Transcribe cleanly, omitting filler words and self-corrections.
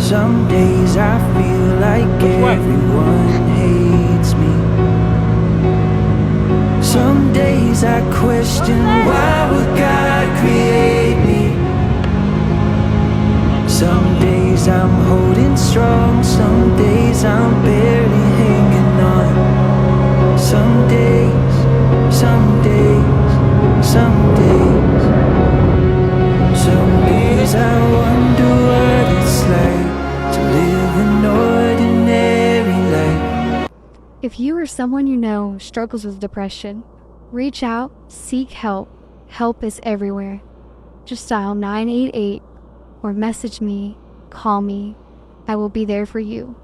Some days I feel like everyone hates me. Some days I question, why would God create me? Some days I'm holding strong, some days I'm barely hanging on. Some days, some days, some days. Some days I wonder what it's like to live an ordinary life. If you or someone you know struggles with depression, reach out, seek help. Help is everywhere. Just dial 988 or message me, call me. I will be there for you.